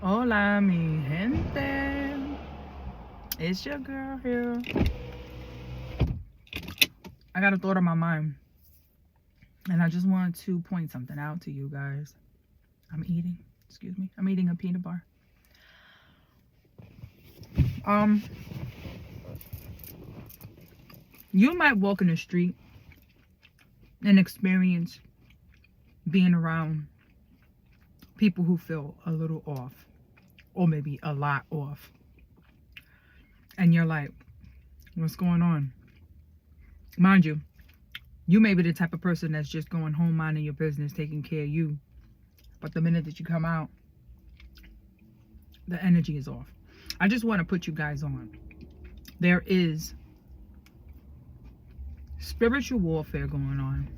Hola, mi gente. It's your girl here. I got a thought on my mind, and I just want to point something out to you guys. I'm eating a peanut bar. Um, you might walk in the street and experience being around people who feel a little off, or maybe a lot off, and you're like, what's going on? Mind you, you may be the type of person that's just going home minding your business, taking care of you. But the minute that you come out, the energy is off. I just want to put you guys on. There is spiritual warfare going on.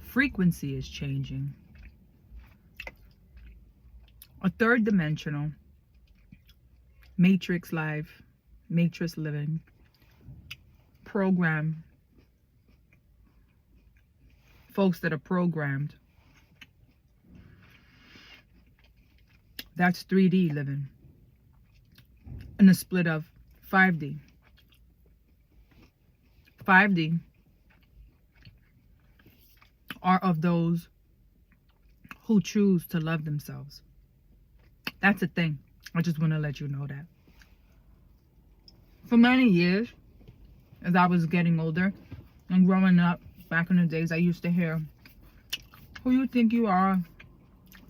Frequency is changing. A third dimensional, matrix life, matrix living, program, folks that are programmed. That's 3D living. And a split of 5D. 5D are of those who choose to love themselves. That's a thing. I just want to let you know that. For many years, as I was getting older and growing up, back in the days, I used to hear, who you think you are?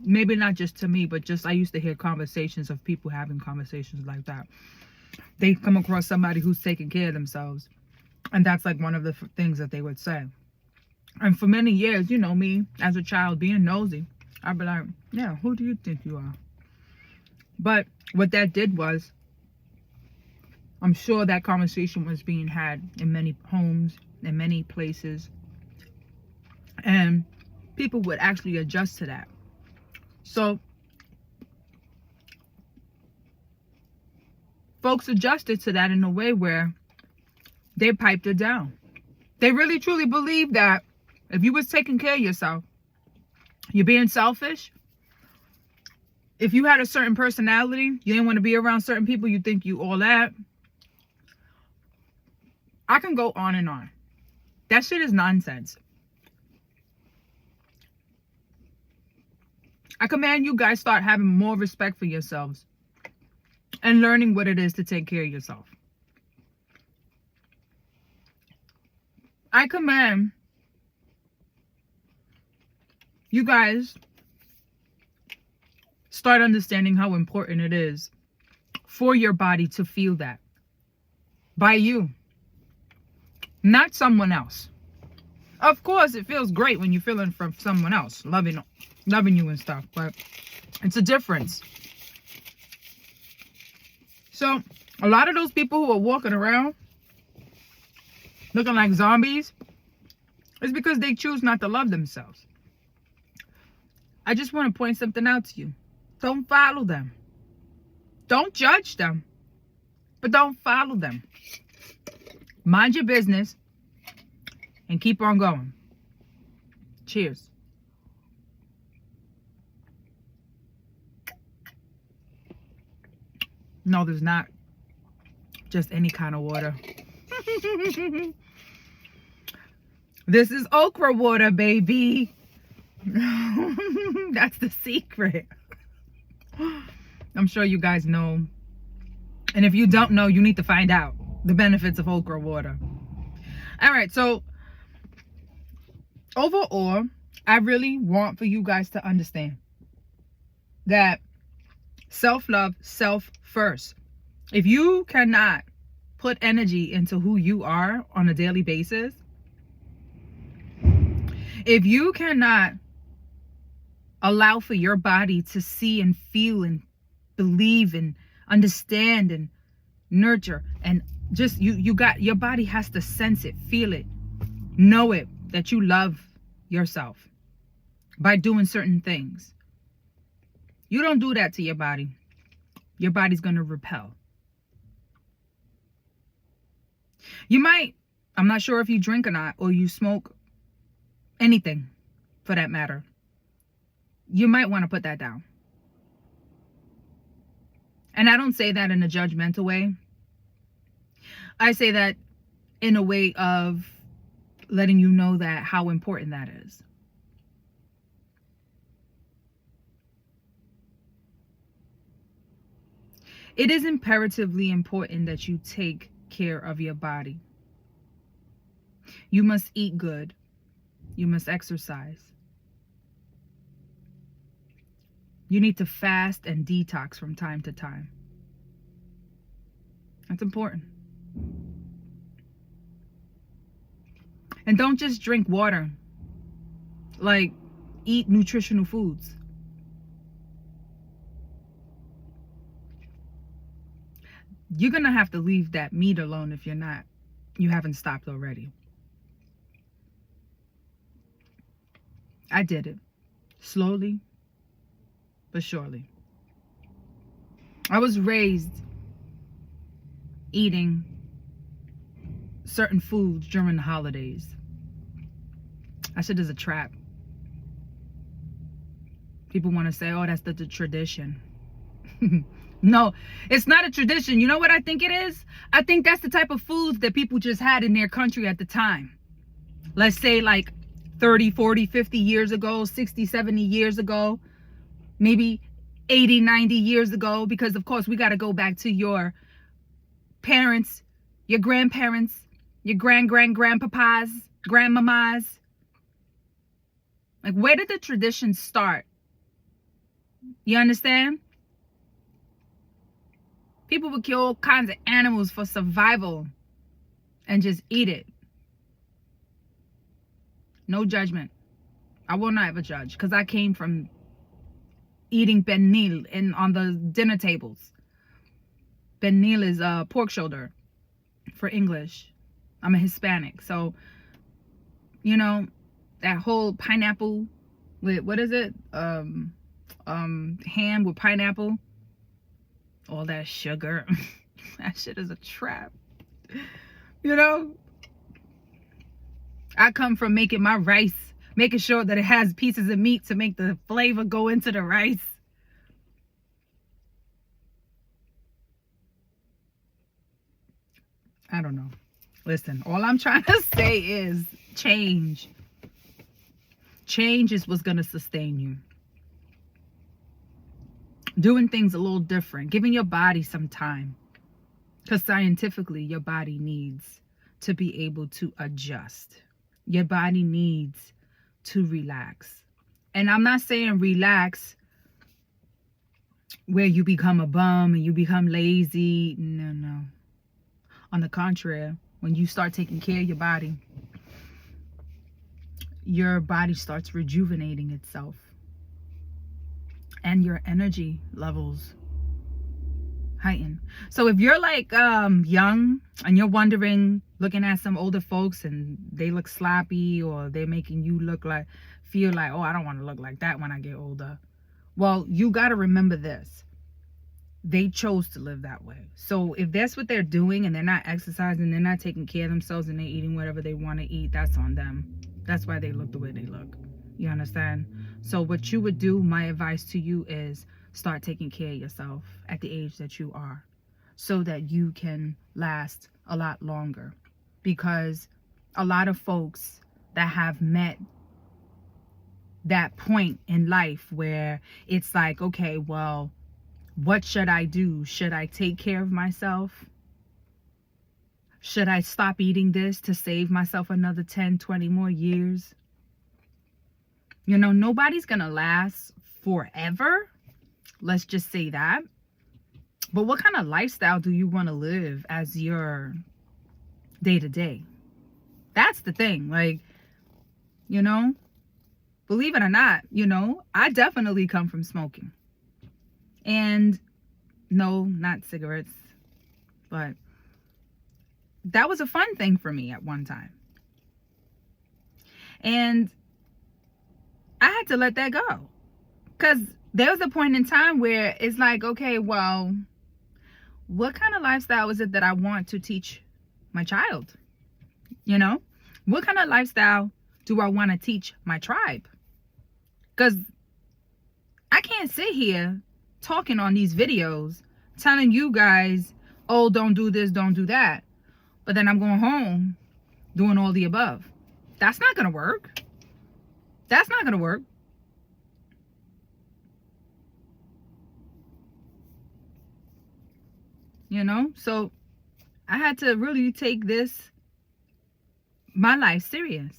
Maybe not just to me, but just I used to hear conversations of people having conversations like that. They come across somebody who's taking care of themselves. And that's like one of the things that they would say. And for many years, you know me, as a child, being nosy, I'd be like, yeah, who do you think you are? But what that did was, I'm sure that conversation was being had in many homes, in many places. And people would actually adjust to that. So, folks adjusted to that in a way where they piped it down. They really truly believed that if you was taking care of yourself, you're being selfish. If you had a certain personality, you didn't want to be around certain people, you think you all that. I can go on and on. That shit is nonsense. I command you guys start having more respect for yourselves and learning what it is to take care of yourself. I command you guys start understanding how important it is for your body to feel that by you, not someone else. Of course, it feels great when you're feeling from someone else, loving you and stuff, but it's a difference. So, a lot of those people who are walking around looking like zombies is because they choose not to love themselves. I just want to point something out to you. Don't follow them. Don't judge them, but don't follow them. Mind your business and keep on going. Cheers. No, there's not just any kind of water. This is okra water, baby. That's the secret. I'm sure you guys know. And if you don't know, you need to find out the benefits of okra water. All right, so overall, I really want for you guys to understand that self-love, self first. If you cannot put energy into who you are on a daily basis, if you cannot allow for your body to see and feel and believe and understand and nurture, and just you got, your body has to sense it, feel it, know it, that you love yourself by doing certain things. You don't do that to your body's going to repel. You might, I'm not sure if you drink or not, or you smoke, anything for that matter. You might want to put that down. And I don't say that in a judgmental way. I say that in a way of letting you know that how important that is. It is imperatively important that you take care of your body. You must eat good. You must exercise. You need to fast and detox from time to time. That's important. And don't just drink water. Like, eat nutritional foods. You're going to have to leave that meat alone if you haven't stopped already. I did it. Slowly, but surely. I was raised eating certain foods during the holidays. That shit is a trap. People want to say, oh, that's the tradition. No, it's not a tradition. You know what I think it is? I think that's the type of foods that people just had in their country at the time. Let's say like 30, 40, 50 years ago, 60, 70 years ago, maybe 80, 90 years ago, because of course we got to go back to your parents, your grandparents, your grandpapas, grandmamas. Like, where did the tradition start? You understand? People would kill all kinds of animals for survival and just eat it. No judgment. I will not ever judge, because I came from eating pernil on the dinner tables. Pernil is pork shoulder for English. I'm a Hispanic, so you know that whole pineapple with, what is it? Ham with pineapple. All that sugar. That shit is a trap. You know? I come from making my rice, making sure that it has pieces of meat to make the flavor go into the rice. I don't know. Listen, all I'm trying to say is change. Change is what's going to sustain you. Doing things a little different, giving your body some time, because scientifically your body needs to be able to adjust. Your body needs to relax. And I'm not saying relax where you become a bum and you become lazy. No. On the contrary, when you start taking care of your body starts rejuvenating itself. And your energy levels heighten. So if you're like young and you're wondering, looking at some older folks and they look sloppy, or they're making you feel like, oh, I don't want to look like that when I get older. Well, you got to remember this. They chose to live that way. So if that's what they're doing and they're not exercising, they're not taking care of themselves, and they're eating whatever they want to eat, that's on them. That's why they look the way they look. You understand? So what you would do, my advice to you is start taking care of yourself at the age that you are, so that you can last a lot longer. Because a lot of folks that have met that point in life where it's like, okay, well, what should I do? Should I take care of myself? Should I stop eating this to save myself another 10, 20 more years? You know, nobody's going to last forever. Let's just say that. But what kind of lifestyle do you want to live as your day-to-day? That's the thing. Like, you know, believe it or not, you know, I definitely come from smoking. And no, not cigarettes, but that was a fun thing for me at one time. And I had to let that go, because there was a point in time where it's like, okay, well, what kind of lifestyle is it that I want to teach my child? You know, what kind of lifestyle do I want to teach my tribe? Because I can't sit here talking on these videos telling you guys, oh, don't do this, don't do that. But then I'm going home doing all the above. That's not going to work. That's not going to work. You know? So I had to really take my life serious.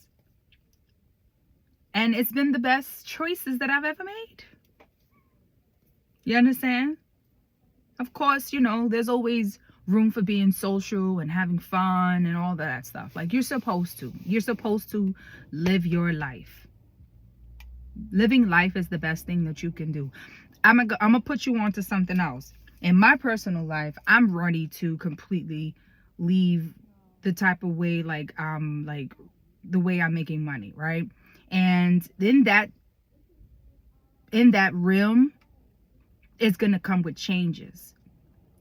And it's been the best choices that I've ever made. You understand? Of course, you know, there's always room for being social and having fun and all that stuff. Like, you're supposed to. You're supposed to live your life. Living life is the best thing that you can do. I'm gonna put you on to something else. In my personal life, I'm ready to completely leave the type of way, like the way I'm making money, right? And in that realm, it's gonna come with changes.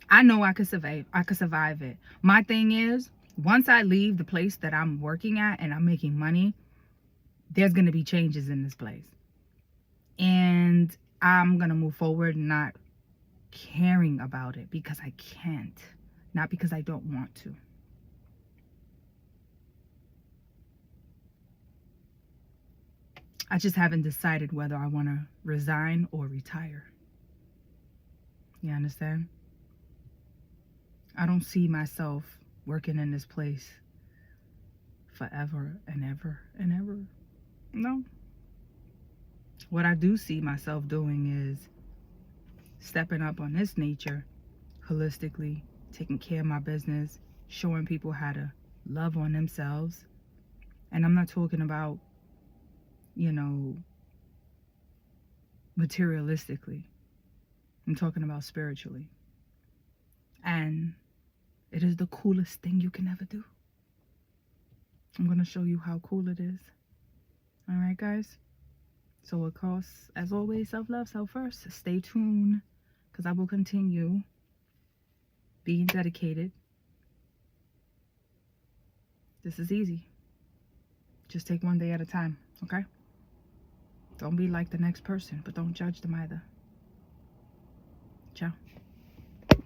I know I could survive it. My thing is, once I leave the place that I'm working at and I'm making money, there's gonna be changes in this place. And I'm gonna move forward, not caring about it because I can't, not because I don't want to. I just haven't decided whether I want to resign or retire. You understand? I don't see myself working in this place forever and ever and ever. No. What I do see myself doing is stepping up on this nature holistically, taking care of my business, showing people how to love on themselves. And I'm not talking about, you know, materialistically. I'm talking about spiritually. And it is the coolest thing you can ever do. I'm going to show you how cool it is. All right, guys? So, of course, as always, self-love, self-first. Stay tuned, because I will continue being dedicated. This is easy. Just take one day at a time, okay? Don't be like the next person, but don't judge them either. Ciao.